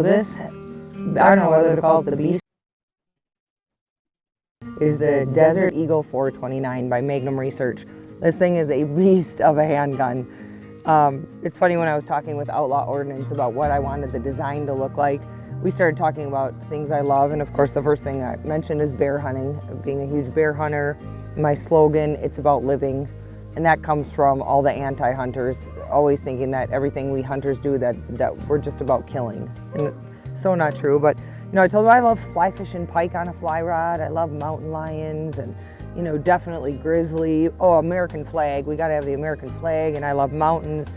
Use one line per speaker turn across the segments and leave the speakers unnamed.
This, I don't know whether to call it the beast, is the Desert Eagle 429 by Magnum Research. This thing is a beast of a handgun. It's funny, when I was talking with Outlaw Ordnance about what I wanted the design to look like, we started talking about things I love, and of course the first thing I mentioned is bear hunting. Being a huge bear hunter, my slogan, it's about living, and that comes from all the anti-hunters, always thinking that everything we hunters do, that we're just about killing. And so not true, but you know, I told them I love fly fishing pike on a fly rod, I love mountain lions, and you know, definitely grizzly. Oh, American flag, we gotta have the American flag, and I love mountains.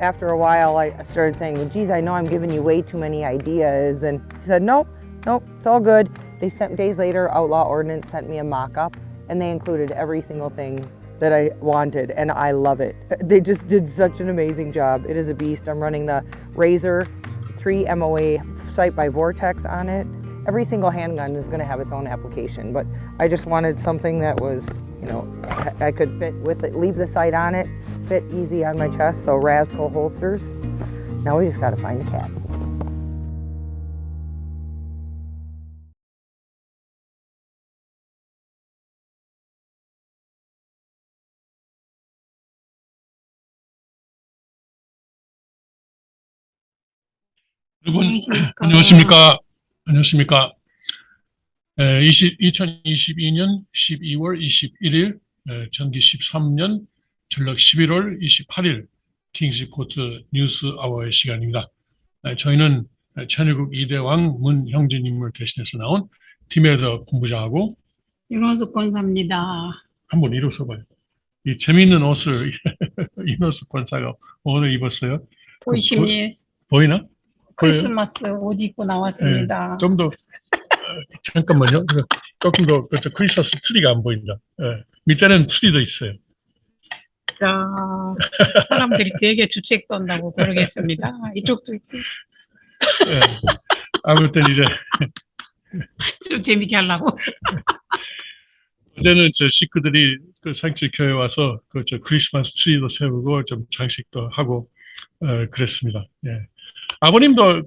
After a while, I started saying, well, geez, I know I'm giving you way too many ideas. And he said, nope, it's all good. They sent, days later, Outlaw Ordnance sent me a mock-up, and they included every single thing that I wanted, and I love it. They just did such an amazing job. It is a beast. I'm running the Razor 3 MOA sight by Vortex on it. Every single handgun is gonna have its own application, but I just wanted something that was, you know, I could fit with it, leave the sight on it, fit easy on my chest, so Rasco holsters. Now we just gotta find a cat.
여러분, 안녕하십니까? 안녕하십니까? 2022년 12월 21일, 전기 13년, 전력 11월 28일, 킹스리포트 뉴스 아워의 시간입니다. 저희는 천일국 이대왕 문형진님을 대신해서 나온 팀에더 본부장하고
윤호숙 권사입니다.
한번 일어서봐요. 이 재미있는 옷을 윤호숙 권사가 오늘 입었어요.
보이십니까?
보이나?
크리스마스 옷 입고 나왔습니다.
좀 더 잠깐만요. 조금 더 크리스마스 트리가 안 보인다. 밑에는 트리도 있어요.
자, 사람들이 되게 주책 떤다고 그러겠습니다. 이쪽도 있고.
아무튼 이제
좀 재밌게 하려고.
어제는 저 식구들이 그 생칠 교회 와서 그 크리스마스 트리도 세우고 좀 장식도 하고 그랬습니다. 예. 아버님도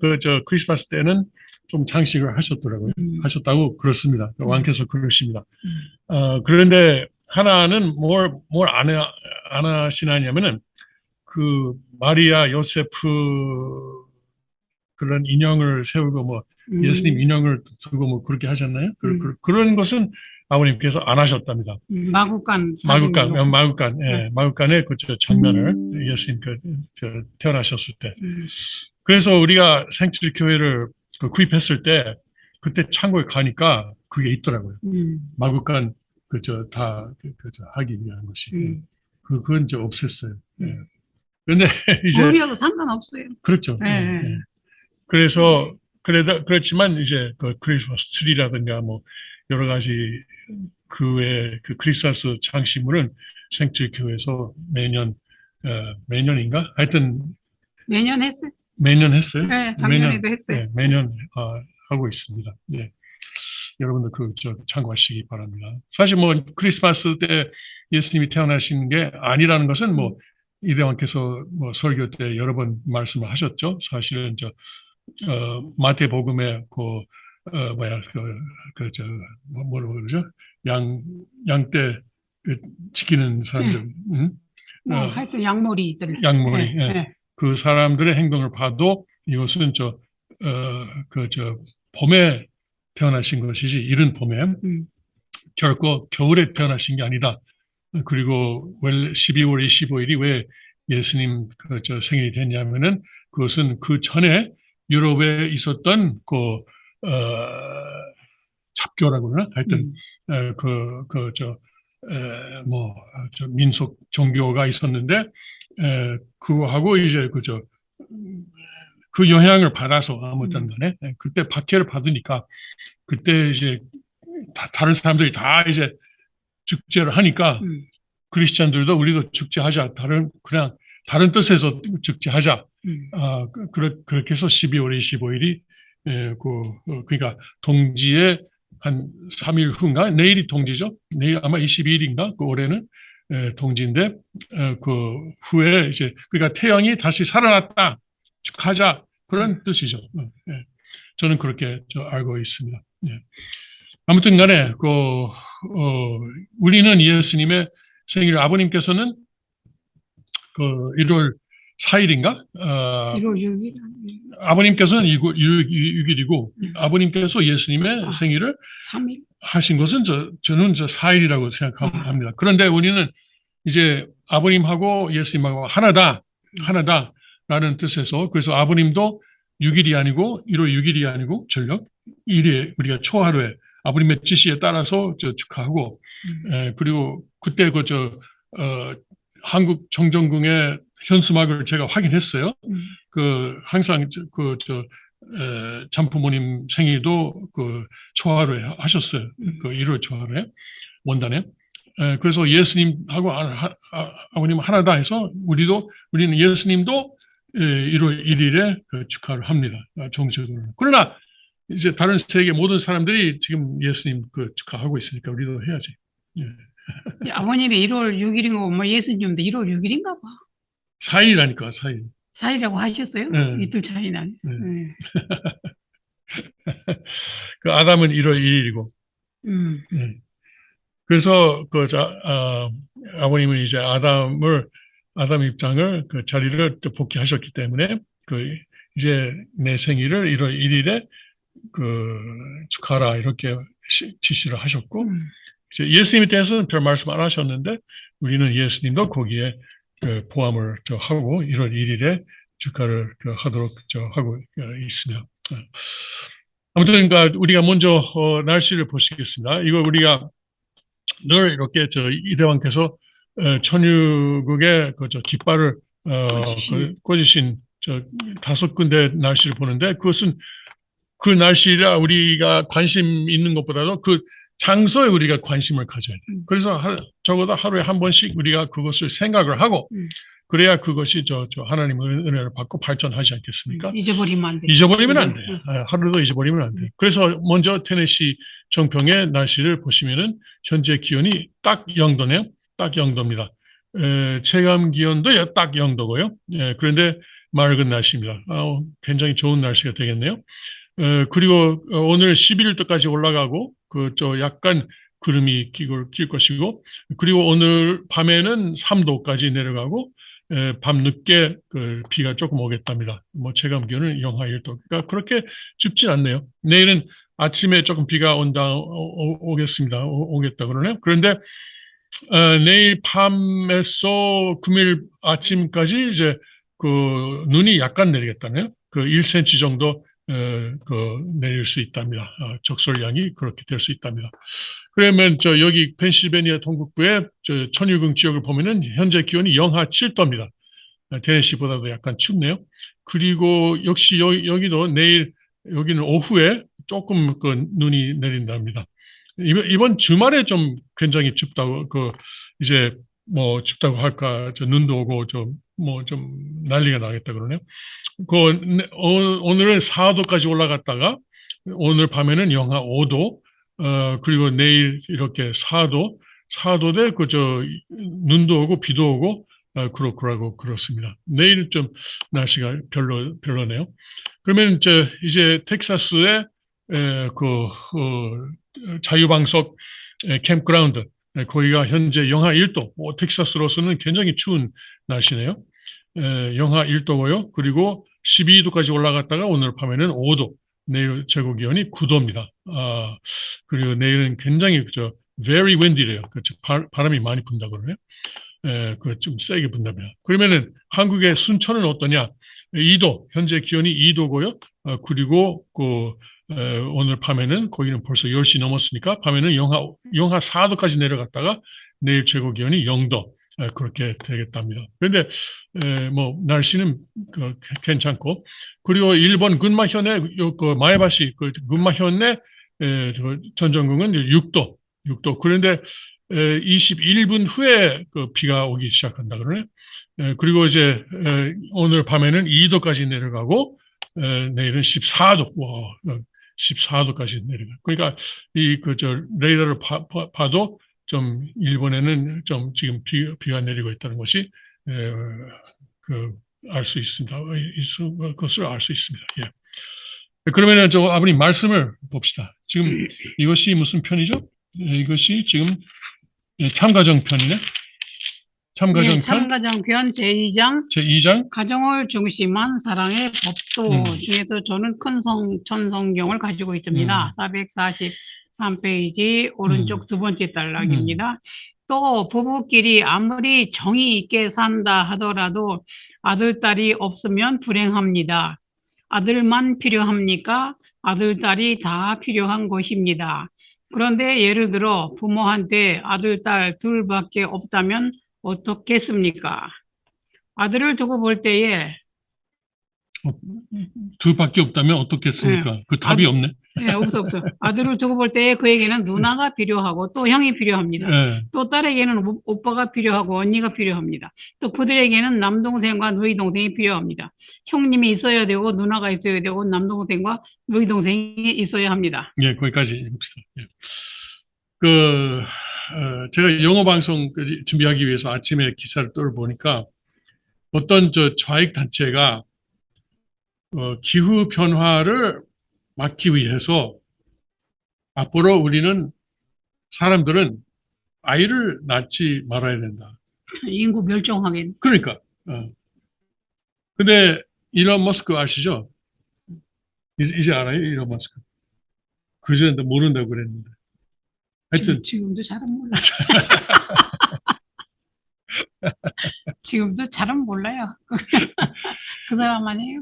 크리스마스 때는 좀 장식을 하셨더라고요. 하셨다고 그렇습니다. 왕께서 그러십니다. 그런데 하나는 뭘 안 하시냐면은 그 마리아 요세프 그런 인형을 세우고 뭐 예수님 인형을 두고 뭐 그렇게 하셨나요? 그런 것은 아버님께서 안 하셨답니다. 마구간의 그 장면을 예수님 태어나셨을 때. 그래서 우리가 생칠 교회를 구입했을 때 그때 창고에 가니까 그게 있더라고요. 마구간 하기 위한 것이. 그건 이제 없앴어요. 그런데 이제
우리하고 상관없어요.
그렇죠. 그래서 그렇지만 이제 그 크리스마스 트리라든가 뭐 여러 가지 그 외에 그 크리스마스 장식물은 생칠 교회에서 매년인가? 하여튼
매년 했어요.
매년 했어요?
네, 작년에도 했어요.
네, 매년 하고 있습니다. 네. 여러분들 참고하시기 바랍니다. 사실 뭐 크리스마스 때 예수님이 태어나신 게 아니라는 것은 뭐 이대왕께서 뭐 설교 때 여러 번 말씀을 하셨죠. 사실은 마태복음에 뭐라고 그러죠? 양떼 지키는 사람들,
하여튼 양머리들.
양머리. 예. 그 사람들의 행동을 봐도 이것은 봄에 태어나신 것이지, 이른 봄에, 결코 겨울에 태어나신 게 아니다. 그리고 12월 25일이 왜 예수님 생일이 됐냐면은 그것은 그 전에 유럽에 있었던 잡교라고 그러나? 하여튼, 민속 종교가 있었는데, 그거하고 이제 그 영향을 받아서 아무튼 간에 그때 박해를 받으니까 그때 이제 다른 사람들이 다 이제 축제를 하니까 크리스찬들도 우리도 축제하자. 그냥 다른 뜻에서 축제하자. 그렇게 해서 12월 25일이 그러니까 동지의 한 3일 후인가? 내일이 동지죠. 내일 아마 22일인가? 그 올해는 동지인데 그 후에 이제 그러니까 태양이 다시 살아났다. 축하하자. 그런 뜻이죠. 저는 그렇게 알고 있습니다. 예. 아무튼 간에 우리는 예수님의 생일, 아버님께서는 1월 4일인가?
1월 6일.
아버님께서는 6일이고 아버님께서 예수님의 생일을
3일.
하신 것은 저는 4일이라고 생각합니다. 그런데 우리는 이제 아버님하고 예수님하고 하나다라는 뜻에서, 그래서 아버님도 6일이 아니고 1월 6일이 아니고 전력 1일 우리가 초하루에 아버님의 지시에 따라서 축하하고, 그리고 그때 한국 정정궁의 현수막을 제가 확인했어요. 항상 잠부모님 생일도 초하루에 하셨어요. 1월 초하루에 원단에. 그래서 예수님하고 아버님 하나다 해서 우리는 예수님도 1월 1일에 축하를 합니다. 정식으로. 그러나 이제 다른 세계 모든 사람들이 지금 예수님 축하하고 있으니까 우리도 해야지. 예.
아버님이 1월 6일인 거, 예수님도 1월 6일인가 봐.
4일이라니까, 4일.
4일이라고 하셨어요?
네.
이틀 차이 나네.
네. 아담은 1월 1일이고. 네. 그래서 아버님은 이제 아담 입장을 자리를 복귀하셨기 때문에 이제 내 생일을 1월 1일에 축하하라 이렇게 지시를 하셨고, 이제 예수님에 대해서는 별 말씀 안 하셨는데 우리는 예수님도 거기에 포함을 하고 1월 1일에 축하를 하도록 하고 있습니다. 아무튼 그러니까 우리가 먼저 날씨를 보시겠습니다. 이거 우리가 늘 이렇게 이대왕께서 천유국의 깃발을 꽂으신 5군데 날씨를 보는데, 그것은 그 날씨라 우리가 관심 있는 것보다도 그 장소에 우리가 관심을 가져야 돼요. 그래서 적어도 하루에 한 번씩 우리가 그것을 생각을 하고 그래야 그것이 하나님의 은혜를 받고 발전하지 않겠습니까?
잊어버리면 안 돼.
잊어버리면 안 돼. 하루도 잊어버리면 안 돼. 그래서 먼저 테네시 정평의 날씨를 보시면은 현재 기온이 딱 0도네요. 딱 0도입니다. 체감 기온도 딱 0도고요. 그런데 맑은 날씨입니다. 굉장히 좋은 날씨가 되겠네요. 그리고 오늘 11도까지 올라가고 약간 구름이 낄 것이고, 그리고 오늘 밤에는 3도까지 내려가고 밤늦게 비가 조금 오겠답니다. 체감 기온은 영하 1도. 그러니까 그렇게 춥진 않네요. 내일은 아침에 조금 비가 오겠습니다. 오겠다 그러네요. 그런데 내일 밤에서 금요일 아침까지 이제 눈이 약간 내리겠다네요. 1cm 정도 내릴 수 있답니다. 적설량이 그렇게 될 수 있답니다. 그러면 여기 펜실베니아 동북부의 천유궁 지역을 보면은 현재 기온이 영하 7도입니다. 테네시보다도 약간 춥네요. 그리고 역시 여기도 내일 여기는 오후에 조금 눈이 내린답니다. 이번 주말에 좀 굉장히 춥다고 이제 춥다고 할까, 눈도 오고 좀 난리가 나겠다 그러네요. 오늘은 4도까지 올라갔다가 오늘 밤에는 영하 5도, 그리고 내일 이렇게 4도대 눈도 오고 비도 오고 그렇습니다. 내일 좀 날씨가 별로네요. 그러면 이제 텍사스의 자유방석 캠프그라운드, 거기가 현재 영하 1도, 텍사스로서는 굉장히 추운 날씨네요. 영하 1도고요. 그리고 12도까지 올라갔다가 오늘 밤에는 5도, 내일 최고 기온이 9도입니다. 그리고 내일은 굉장히 very windy래요. 바람이 많이 분다 그러네요. 좀 세게 분답니다. 그러면은 한국의 순천은 어떠냐? 2도, 현재 기온이 2도고요. 그리고 오늘 밤에는 거기는 벌써 10시 넘었으니까 밤에는 영하 4도까지 내려갔다가 내일 최고 기온이 0도. 그렇게 되겠답니다. 그런데 날씨는 괜찮고, 그리고 일본 군마현의 마에바시 군마현의 전정궁은 6도. 그런데 21분 후에 비가 오기 시작한다 그러네. 그리고 이제 오늘 밤에는 2도까지 내려가고 내일은 14도. 와, 14도까지 내려가. 그러니까 레이더를 봐도 좀 일본에는 좀 지금 비가 내리고 있다는 것이 알 수 있습니다. 그것을 알 수 있습니다. 예. 그러면은 저 아버님 말씀을 봅시다. 지금 이것이 무슨 편이죠? 이것이 지금 참가정 편이네.
예,
참가정 편
참가정편 제2장
제2장.
가정을 중심한 사랑의 법도 중에서 저는 천성경을 가지고 있습니다. 443페이지 오른쪽 두 번째 단락입니다. 또 부부끼리 아무리 정이 있게 산다 하더라도 아들, 딸이 없으면 불행합니다. 아들만 필요합니까? 아들, 딸이 다 필요한 것입니다. 그런데 예를 들어 부모한테 아들, 딸 둘밖에 없다면 어떻겠습니까? 아들을 두고 볼 때에
둘밖에 없다면 어떻겠습니까? 그 답이 없네.
없어. 아들을 두고 볼 때에 그에게는 누나가 필요하고 또 형이 필요합니다.
예.
또 딸에게는 오빠가 필요하고 언니가 필요합니다. 또 그들에게는 남동생과 누이동생이 필요합니다. 형님이 있어야 되고 누나가 있어야 되고 남동생과 누이동생이 있어야 합니다.
예, 거기까지 봅시다. 예. 제가 영어 방송 준비하기 위해서 아침에 기사를 떠보니까 어떤 저 좌익 단체가 기후 변화를 막기 위해서 앞으로 우리는 사람들은 아이를 낳지 말아야 된다.
인구 멸종하겠네.
그러니까. 근데 일론 머스크 아시죠? 이제 알아요, 일론 머스크. 그전에도 모른다고 그랬는데. 하여튼
지금도 잘은 몰라요. 지금도 잘은 몰라요. 그 사람 아니에요?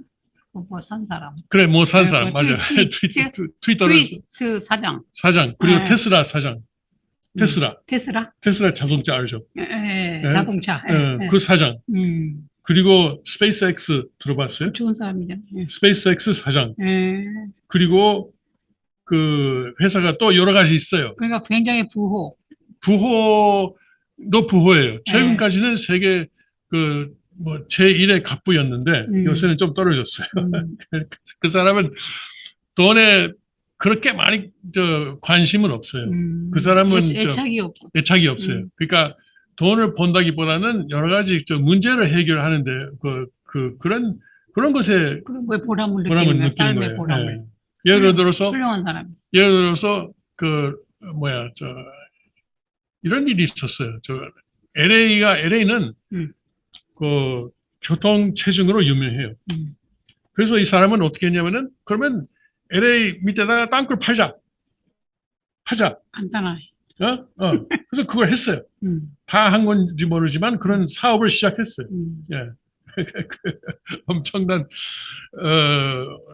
뭐 산 사람.
그래, 뭐 산
네,
사람
뭐
맞아. 트위터를
트위트 사장.
그리고
네.
테슬라 사장. 테슬라
테슬라?
자동차 알죠?
자동차.
그 사장.
음,
그리고 스페이스X 들어봤어요?
좋은 사람이잖아요.
스페이스X 사장.
예.
그리고 그 회사가 또 여러 가지 있어요.
그러니까 굉장히 부호.
부호도 부호예요. 최근까지는 세계 뭐 제1의 갑부였는데 요새는 좀 떨어졌어요. 그 사람은 돈에 그렇게 많이 관심은 없어요. 그 사람은
애착이 없고.
애착이 없어요. 그러니까 돈을 번다기보다는 여러 가지 문제를 해결하는데 그런 것에
그런 거에 보람을
보람을
느끼는 거예요.
느끼는
삶의
거예요.
보람을.
예. 예를 들어서
훌륭한 사람.
이런 일이 있었어요. LA는 그 교통 체증으로 유명해요. 그래서 이 사람은 어떻게 했냐면은 그러면 LA 밑에다가 땅굴 파자.
간단하게.
그래서 그걸 했어요. 다 한 건지 모르지만 그런 사업을 시작했어요. 예. 엄청난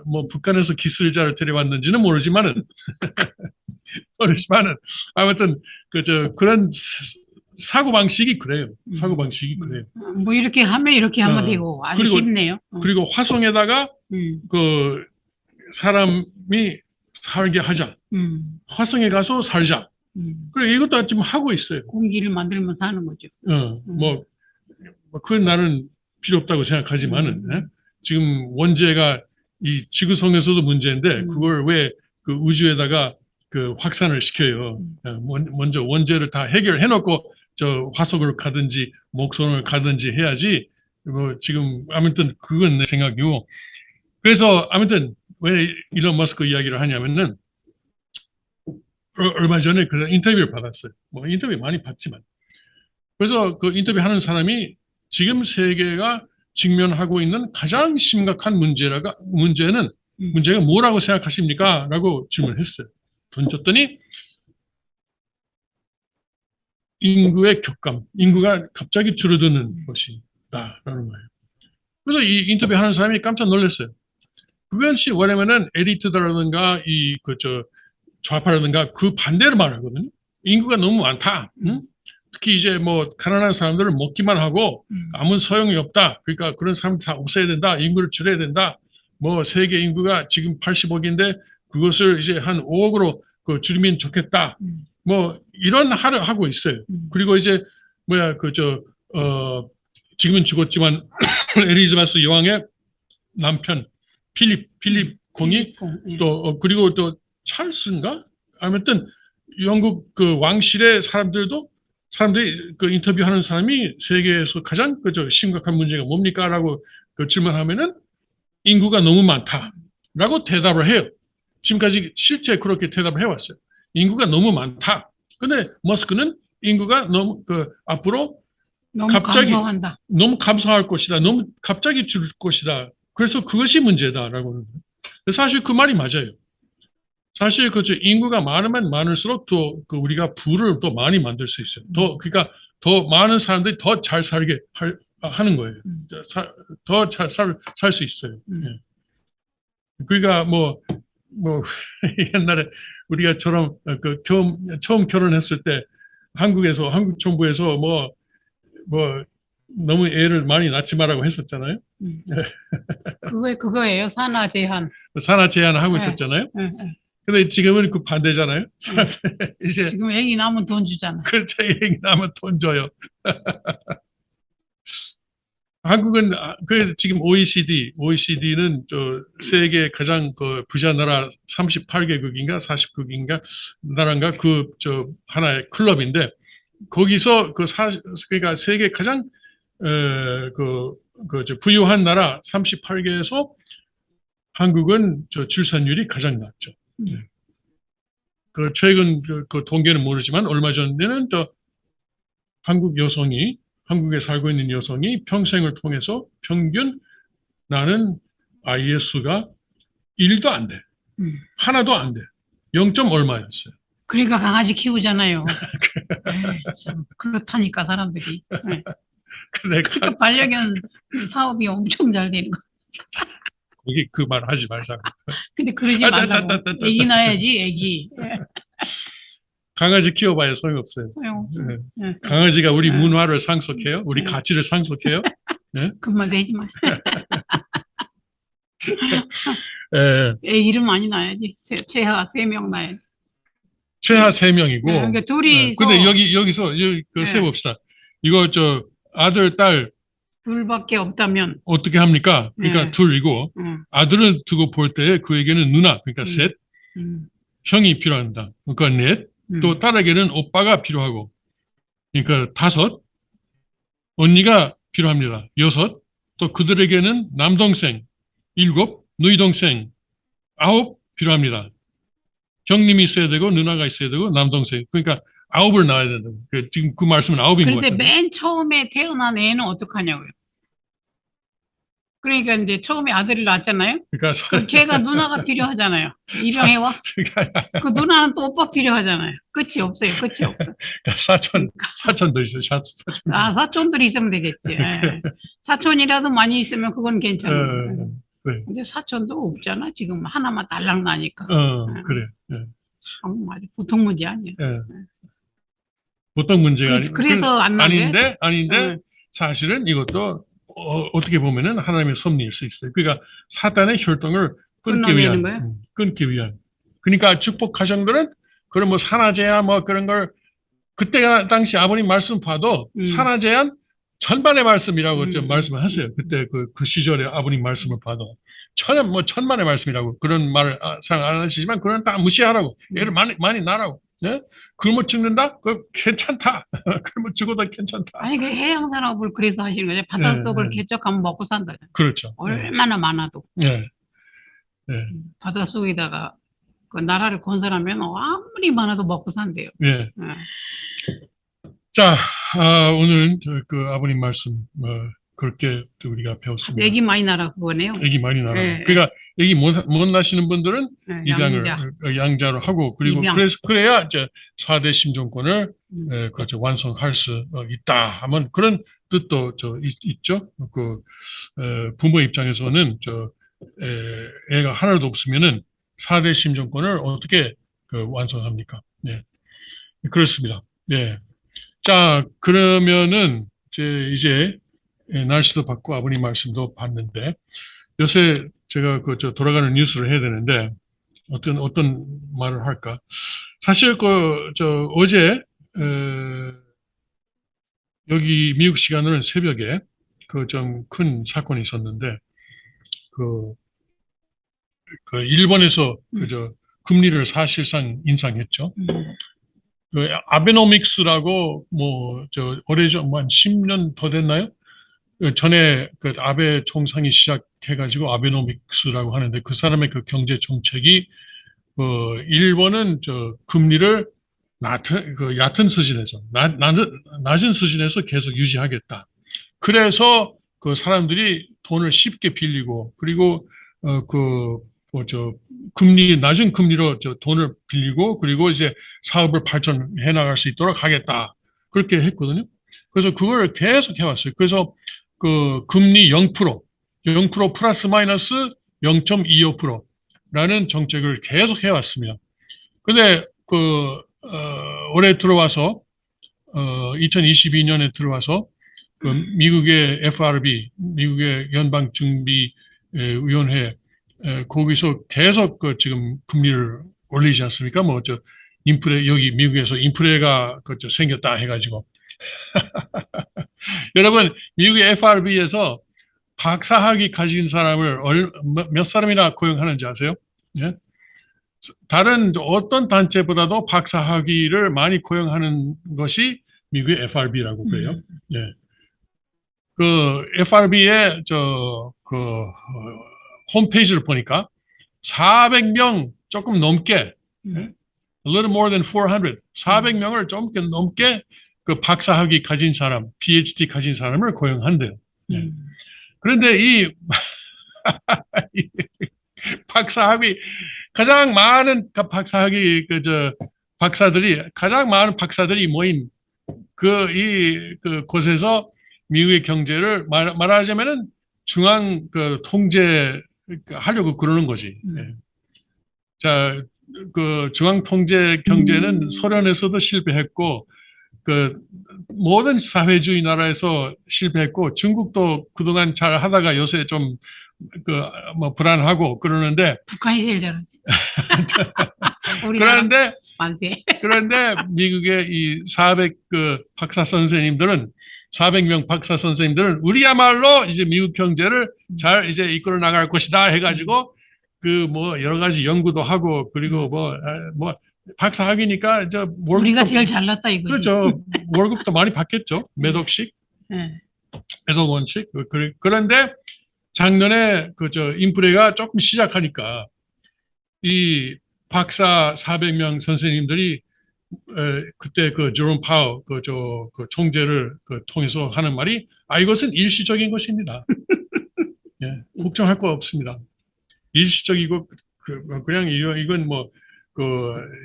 뭐 북한에서 기술자를 데려왔는지는 모르지만은 아무튼 그런 사고 방식이 그래요.
뭐 이렇게 하면 이렇게 하면 되고 아주
그리고-
쉽네요.
그리고 화성에다가 그 사람이 살게 하자. 화성에 가서 살자. 그래 이것도 지금 하고 있어요.
공기를 만들면 사는 거죠.
뭐 그건 나는 필요 없다고 생각하지만은 지금 원자가 이 지구성에서도 문제인데 그걸 왜 그 우주에다가 그 확산을 시켜요. 먼저 원자를 다 해결해놓고 저 화성을 가든지 목성을 가든지 해야지. 뭐 지금 아무튼 그건 내 생각이고. 그래서 아무튼 왜 일론 머스크 이야기를 하냐면은 얼마 전에 그 인터뷰를 받았어요. 뭐 인터뷰 많이 받지만. 그래서 그 인터뷰하는 사람이 지금 세계가 직면하고 있는 가장 심각한 문제가 뭐라고 생각하십니까? 라고 질문했어요. 던졌더니 인구의 격감, 인구가 갑자기 줄어드는 것이다라는 거예요. 그래서 이 인터뷰하는 사람이 깜짝 놀랐어요. 그것이 뭐냐면은 엘리트라든가 좌파라든가 그 반대로 말하거든요. 인구가 너무 많다. 특히 이제 뭐 가난한 사람들을 먹기만 하고 아무 소용이 없다. 그러니까 그런 사람들 다 없애야 된다. 인구를 줄여야 된다. 뭐 세계 인구가 지금 80억인데 그것을 이제 한 5억으로 줄이면 좋겠다. 뭐 이런 하고 있어요. 그리고 이제 지금은 죽었지만 엘리자베스 여왕의 남편 필립 공이 또 그리고 또 찰스인가? 아무튼 영국 그 왕실의 사람들이 그 인터뷰하는 사람이 세계에서 가장 심각한 문제가 뭡니까? 라고 그 질문하면은 인구가 너무 많다. 라고 대답을 해요. 지금까지 실제 그렇게 대답을 해왔어요. 인구가 너무 많다. 근데 머스크는 인구가 너무 앞으로
너무
갑자기
감소한다.
너무 감소할 것이다. 너무 갑자기 줄 것이다. 그래서 그것이 문제다라고 하는 거예요. 사실 그 말이 맞아요. 사실 그죠 인구가 많으면 많을수록 또 우리가 부를 또 많이 만들 수 있어요. 그러니까 더 많은 사람들이 더 잘 살게 하는 거예요. 더 잘 살 수 있어요. 예. 그러니까 뭐 옛날에 우리가 처음 결혼했을 때 한국 정부에서 뭐 너무 애를 많이 낳지 말라고 했었잖아요.
그거예요. 산하 제한.
산하 제한을 하고
네.
있었잖아요.
네.
근데 지금은 그 반대잖아요. 이제
지금 애기 낳으면 돈 주잖아.
그렇죠. 얘기 나면 돈 줘요. 한국은 지금 OECD는 세계 가장 부자 나라 38개국인가 40국인가 나라인가 하나의 클럽인데 거기서 그러니까 세계 가장 부유한 나라 38개에서 한국은 출산율이 가장 낮죠. 최근 그 통계는 모르지만 얼마 전에는 한국에 살고 있는 여성이 평생을 통해서 평균 나는 아이의 수가 1도 안 돼. 하나도 안 돼. 0. 얼마였어요.
그러니까 강아지 키우잖아요. 에이, 참 그렇다니까 사람들이. 네. 그러니까 반려견 사업이 엄청 잘 되는 거.
거기 그 말 하지 말자고.
근데 그러지 말라고. 애기 낳아야지 애기.
강아지 키워봐야 소용없어요.
소용없어.
네.
네.
강아지가 우리 문화를 상속해요? 우리 가치를 상속해요? 네?
그 말 되지 마.
예,
애 이름 많이 낳아야지. 최하 3명 낳아야지.
최하 3명이고.
네, 그러니까 둘이서.
근데 여기서 세봅시다. 이거 아들, 딸
둘밖에 없다면.
어떻게 합니까? 그러니까
네.
둘이고 아들을 두고 볼 때 그에게는 누나, 그러니까 셋, 형이 필요한다. 그러니까 넷, 또 딸에게는 오빠가 필요하고, 그러니까 5, 언니가 필요합니다. 6, 또 그들에게는 남동생 7, 누이동생 9 필요합니다. 형님이 있어야 되고 누나가 있어야 되고 남동생, 그러니까 9을 낳아야 된다고. 지금 그 말씀은 9인 것
그런데
같아요.
맨 처음에 태어난 애는 어떡하냐고요. 그러니까 이제 처음에 아들을 낳았잖아요.
그러니까
그 걔가 누나가 필요하잖아요. 입양해와. 그 누나는 또 오빠 필요하잖아요. 끝이 없어요. 끝이 없어.
사촌도 있어요. 사촌.
아, 사촌들이 있으면 되겠지. 예. 사촌이라도 많이 있으면 그건 괜찮아요.
그래.
근데 사촌도 없잖아. 지금 하나만 달랑 나니까.
그래. 예.
참, 맞아. 보통 문제 아니야.
예. 보통 문제가
그래서 안 나게?
아닌데 사실은 이것도 어떻게 보면은 하나님의 섭리일 수 있어요. 그러니까 사단의 혈통을 끊기 위한. 그러니까 축복 가정들은 그런 뭐 산하 제한 뭐 그런 걸 그때 당시 아버님 말씀 봐도 산하 제한 천만의 말씀이라고 좀 말씀을 하세요. 그때 그 시절에 아버님 말씀을 봐도 천만의 말씀이라고 그런 말을 생각 안 하시지만 그건 다 무시하라고. 애를 많이 낳으라고. 네? 굶어 죽는다? 그 괜찮다. 굶어 죽어도 괜찮다.
아니, 그 해양 산업을 그래서 하시는 거죠. 바닷속을 개척하면 먹고 산다.
그렇죠.
얼마나 많아도.
네.
바닷속에다가 그 나라를 건설하면 아무리 많아도 먹고 산대요.
네. 자, 오늘 그 아버님 말씀 그렇게 우리가 배웠습니다.
애기 많이 낳으라 그거네요.
애기 많이 낳으라.
네.
그러니까 애기 못 낳으시는 분들은 입양을 양자로 하고 그리고 그래야 이제 4대 심정권을 완성할 수 있다 하면 그런 뜻도 있죠. 그 부모 입장에서는 애가 하나도 없으면은 4대 심정권을 어떻게 완성합니까? 네. 그렇습니다. 네. 자, 그러면은 이제 날씨도 봤고 아버님 말씀도 봤는데 요새 제가 돌아가는 뉴스를 해야 되는데 어떤 말을 할까? 사실 어제 여기 미국 시간으로는 새벽에 좀 큰 사건이 있었는데 일본에서 금리를 사실상 인상했죠. 아베노믹스라고 오래전 한 10년 더 됐나요? 전에 그 아베 총상이 시작해가지고 아베노믹스라고 하는데 그 사람의 그 경제 정책이 일본은 저 금리를 얕은 수준에서 낮은 수준에서 계속 유지하겠다. 그래서 그 사람들이 돈을 쉽게 빌리고 그리고 낮은 금리로 돈을 빌리고 그리고 이제 사업을 발전해 나갈 수 있도록 하겠다. 그렇게 했거든요. 그래서 그걸 계속 해왔어요. 그래서 그 금리 0% 플러스 마이너스 0.25%라는 정책을 계속 해왔습니다. 근데 올해 들어와서 2022년에 들어와서 그 미국의 FRB, 미국의 연방준비위원회 거기서 계속 지금 금리를 올리지 않습니까? 여기 미국에서 인플레가 생겼다 해가지고 여러분 미국의 FRB에서 박사학위 가진 사람을 몇 사람이나 고용하는지 아세요? 예? 다른 어떤 단체보다도 박사학위를 많이 고용하는 것이 미국의 FRB라고 그래요. 예. 그 FRB의 홈페이지를 보니까 400명 조금 넘게, a little more than 400, 400명을 좀 넘게 그 박사학위 가진 사람, PhD 가진 사람을 고용한대요. 예. 그런데 이 박사학위 가장 많은 가장 많은 박사들이 모인 곳에서 미국의 경제를 말하자면은 중앙 통제 하려고 그러는 거지. 예. 자, 중앙 통제 경제는 소련에서도 실패했고, 모든 사회주의 나라에서 실패했고, 중국도 그동안 잘 하다가 요새 좀 불안하고 그러는데.
북한이 제일 잘하지.
그런데 미국의 이 400명 박사 선생님들은 우리야말로 이제 미국 경제를 잘 이제 이끌어 나갈 것이다 해가지고 여러 가지 연구도 하고 그리고 박사학위니까
우리가 제일 잘났다 이거지.
그렇죠. 월급도 많이 받겠죠. 몇 억씩, 몇 억 원씩. 그런데 작년에 인플레가 조금 시작하니까 이 박사 400명 선생님들이 그때 제롬 파워 총재를 통해서 하는 말이 이것은 일시적인 것입니다. 예, 걱정할 거 없습니다. 일시적이고 그냥 이건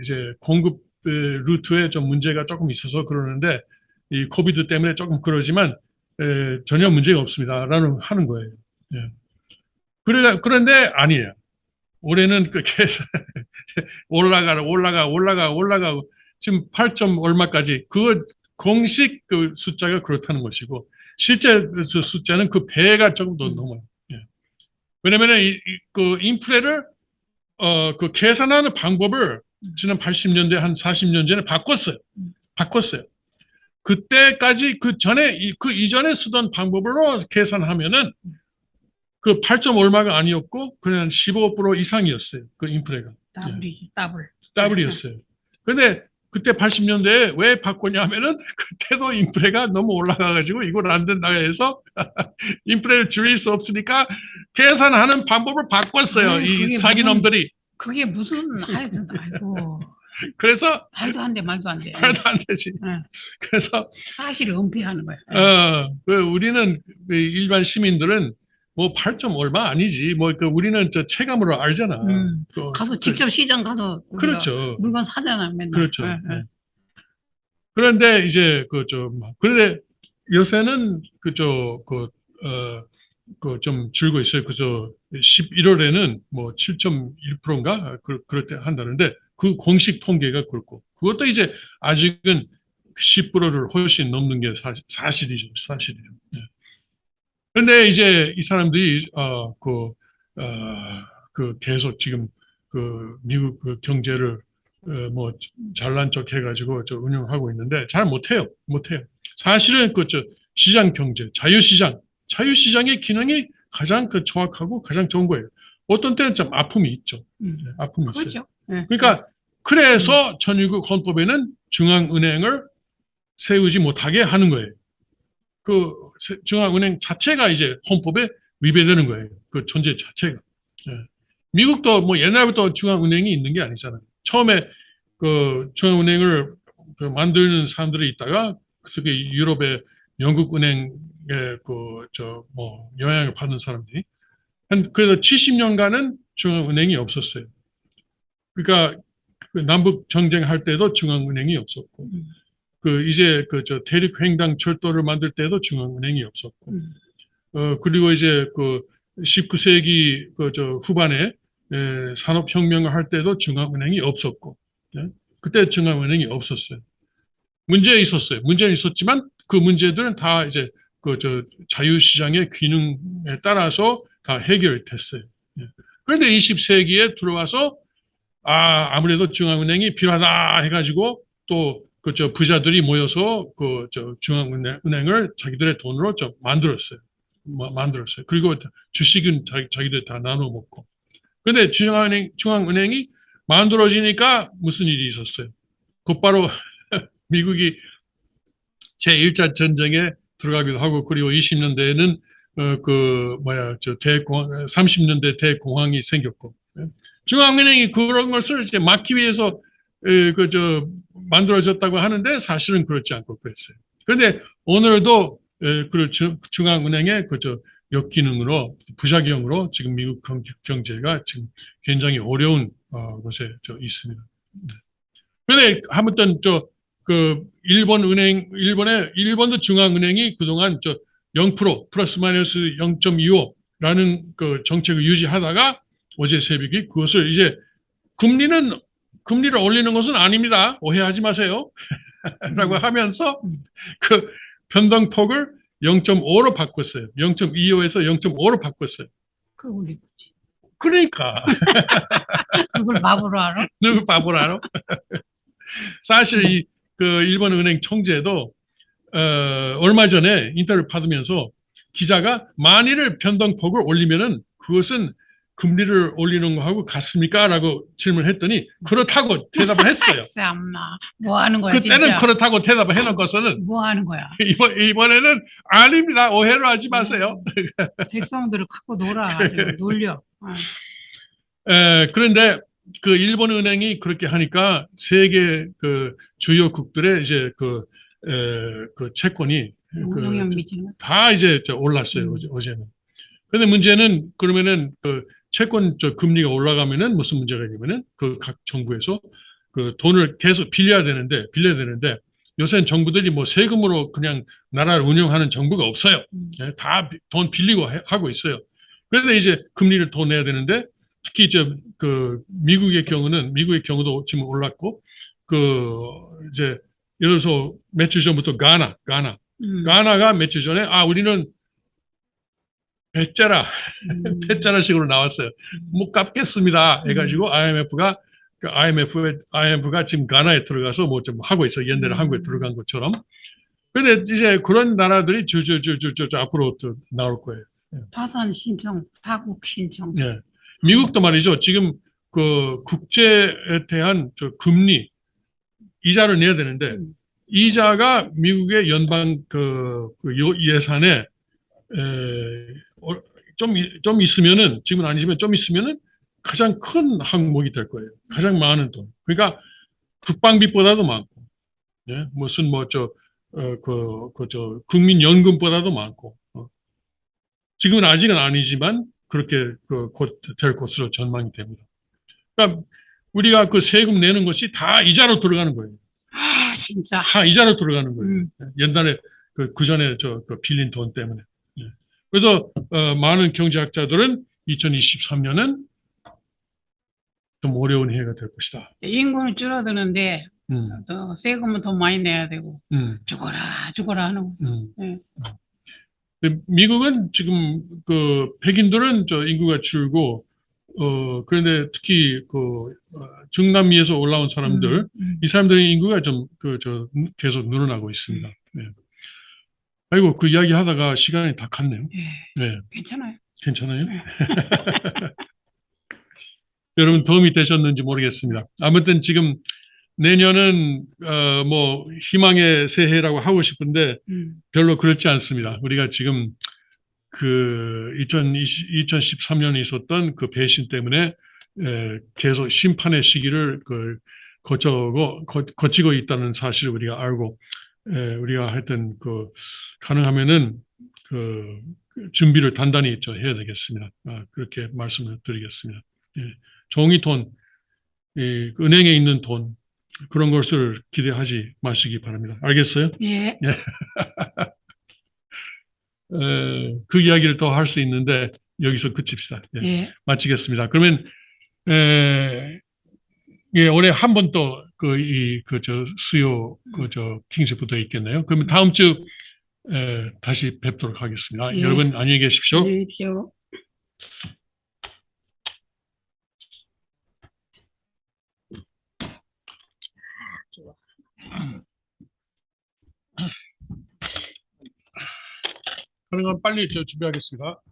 이제 공급 루트에 좀 문제가 조금 있어서 그러는데 이 코비드 때문에 조금 그러지만 전혀 문제가 없습니다라는 하는 거예요. 예. 그런데 아니에요. 올해는 계속 올라가고 지금 8점 얼마까지 공식 숫자가 그렇다는 것이고 실제 숫자는 그 배가 조금 더 넘어요. 예. 왜냐면은 인플레를 계산하는 방법을 지난 80년대 한 40년 전에 바꿨어요. 그때까지 그 이전에 쓰던 방법으로 계산하면은 8점 얼마가 아니었고 그냥 15% 이상이었어요. 그 인플레가. 더블이었어요. 근데 그때 80년대에 왜 바꿨냐면은 그때도 인플레가 너무 올라가가지고 이걸 안 된다 해서 인플레를 줄일 수 없으니까 계산하는 방법을 바꿨어요. 이 사기놈들이.
그게 무슨 하여튼 아이고.
그래서
말도 안 돼.
말도 안 되지. 그래서
사실을 은폐하는 거야.
우리는 일반 시민들은 8점 얼마 아니지. 우리는 체감으로 알잖아.
가서 직접 시장 가서
그렇죠.
물건 사잖아, 맨날.
그렇죠. 그런데 이제 그런데 요새는 좀 줄고 있어요. 11월에는 7.1%인가 그럴 때 한다는데 그 공식 통계가 그렇고 그것도 이제 아직은 10%를 훨씬 넘는 게 사실이죠. 네. 그런데 이제 이 사람들이 계속 지금 미국 경제를 잘난 척 해가지고 운영하고 있는데 잘 못해요. 사실은 시장 경제, 자유시장의 기능이 가장 정확하고 가장 좋은 거예요. 어떤 때는 좀 아픔이 있죠. 아픔이 있어요.
그렇죠.
그러니까 그래서 1900 헌법에는 중앙은행을 세우지 못하게 하는 거예요. 중앙은행 자체가 이제 헌법에 위배되는 거예요. 그 존재 자체가. 예. 미국도 뭐 옛날부터 중앙은행이 있는 게 아니잖아요. 처음에 그 중앙은행을 만드는 사람들이 있다가 그게 유럽의 영국 은행에 영향을 받는 사람들이 그래서 70년간은 중앙은행이 없었어요. 그러니까 그 남북 전쟁할 때도 중앙은행이 없었고, 이제 대륙횡단 철도를 만들 때도 중앙은행이 없었고, 그리고 이제 19세기 후반에 산업혁명을 할 때도 중앙은행이 없었고, 예? 그때 중앙은행이 없었어요. 문제 있었어요. 문제는 있었지만 그 문제들은 다 이제 자유시장의 기능에 따라서 다 해결됐어요. 예. 그런데 20세기에 들어와서 아무래도 중앙은행이 필요하다 해가지고 또 부자들이 모여서 중앙은행을 자기들의 돈으로 만들었어요. 그리고 주식은 자기들 다 나눠 먹고. 그런데 중앙은행이 만들어지니까 무슨 일이 있었어요? 곧바로 미국이 제1차 전쟁에 들어가기도 하고, 그리고 20년대에는 30년대 대공황이 생겼고, 중앙은행이 그런 것을 이제 막기 위해서 만들어졌다고 하는데 사실은 그렇지 않고 그랬어요. 그런데 오늘도 중앙은행의 역기능으로 부작용으로 지금 미국 경제가 지금 굉장히 어려운 곳에 있습니다. 그런데 아무튼 일본도 중앙은행이 그동안 0% 플러스 마이너스 0.25라는 그 정책을 유지하다가 어제 새벽에 그것을 이제 금리를 올리는 것은 아닙니다. 오해하지 마세요. 라고 하면서 그 변동폭을 0.5로 바꿨어요. 0.25에서 0.5로 바꿨어요.
그걸
그러니까.
그걸 바보로 알아?
누구 바보로 알아? 사실 일본 은행 총재도 얼마 전에 인터뷰를 받으면서 기자가 만일 변동폭을 올리면은 그것은 금리를 올리는 거하고 같습니까? 라고 질문했더니 그렇다고 대답을 했어요.
참나 뭐 하는 거야?
그때는
진짜?
그렇다고 대답을 해놓고서는
뭐 하는 거야?
이번에는 아닙니다. 오해를 하지 마세요.
백성들을 갖고 놀아. 아주 놀려.
그런데 그 일본 은행이 그렇게 하니까 세계 주요국들의 이제 채권이
영향 미치는
다 이제 올랐어요. 어제는. 근데 문제는 그러면은 채권 금리가 올라가면은 무슨 문제가 있냐면은 각 정부에서 돈을 계속 빌려야 되는데 요새는 정부들이 뭐 세금으로 그냥 나라를 운영하는 정부가 없어요. 다 돈 빌리고 하고 있어요. 그런데 이제 금리를 더 내야 되는데 특히 이제 미국의 경우도 지금 올랐고 이제 예를 들어서 며칠 전부터 가나가 며칠 전에 우리는 배짜라식으로 나왔어요. 못 갚겠습니다. 해가지고 IMF가 지금 가나에 들어가서 뭐 좀 하고 있어요. 옛날에 한국에 들어간 것처럼. 근데 이제 그런 나라들이 앞으로 또 나올 거예요.
파산 신청, 파국 신청.
예. 미국도 말이죠. 지금 국제에 대한 금리 이자를 내야 되는데 이자가 미국의 연방 예산에 좀 있으면은 지금은 아니지만 좀 있으면은 가장 큰 항목이 될 거예요. 가장 많은 돈. 그러니까 국방비보다도 많고, 예? 무슨 국민연금보다도 많고. 지금은 아직은 아니지만 그렇게 곧 될 것으로 전망이 됩니다. 그러니까 우리가 세금 내는 것이 다 이자로 들어가는 거예요.
진짜.
다 이자로 들어가는 거예요. 옛날에 그 전에 빌린 돈 때문에. 그래서 많은 경제학자들은 2023년은 좀 어려운 해가 될 것이다.
인구는 줄어드는데 더 세금은 더 많이 내야 되고 죽어라 하는 거. 네.
미국은 지금 백인들은 인구가 줄고 그런데 특히 중남미에서 올라온 사람들 이 사람들의 인구가 좀 계속 늘어나고 있습니다. 네. 아이고 그 이야기 하다가 시간이 다 갔네요. 네.
괜찮아요.
괜찮아요? 네. 여러분 도움이 되셨는지 모르겠습니다. 아무튼 지금 내년은 뭐 희망의 새해라고 하고 싶은데 별로 그렇지 않습니다. 우리가 지금 그 2013년에 있었던 그 배신 때문에 계속 심판의 시기를 거치고 있다는 사실을 우리가 알고 우리가 하여튼 그 가능하면은 그 준비를 단단히 해야 되겠습니다. 그렇게 말씀을 드리겠습니다. 예. 종이돈, 은행에 있는 돈 그런 것을 기대하지 마시기 바랍니다. 알겠어요?
예.
그 이야기를 더 할 수 있는데 여기서 그칩시다. 예.
예.
마치겠습니다. 그러면 예, 올해 한 번 또 수요 킹스부터 있겠네요. 그러면 다음 주 다시 뵙도록 하겠습니다.
예.
여러분 안녕히 계십시오.
안녕히 계십시오.
그러면 빨리 준비하겠습니다.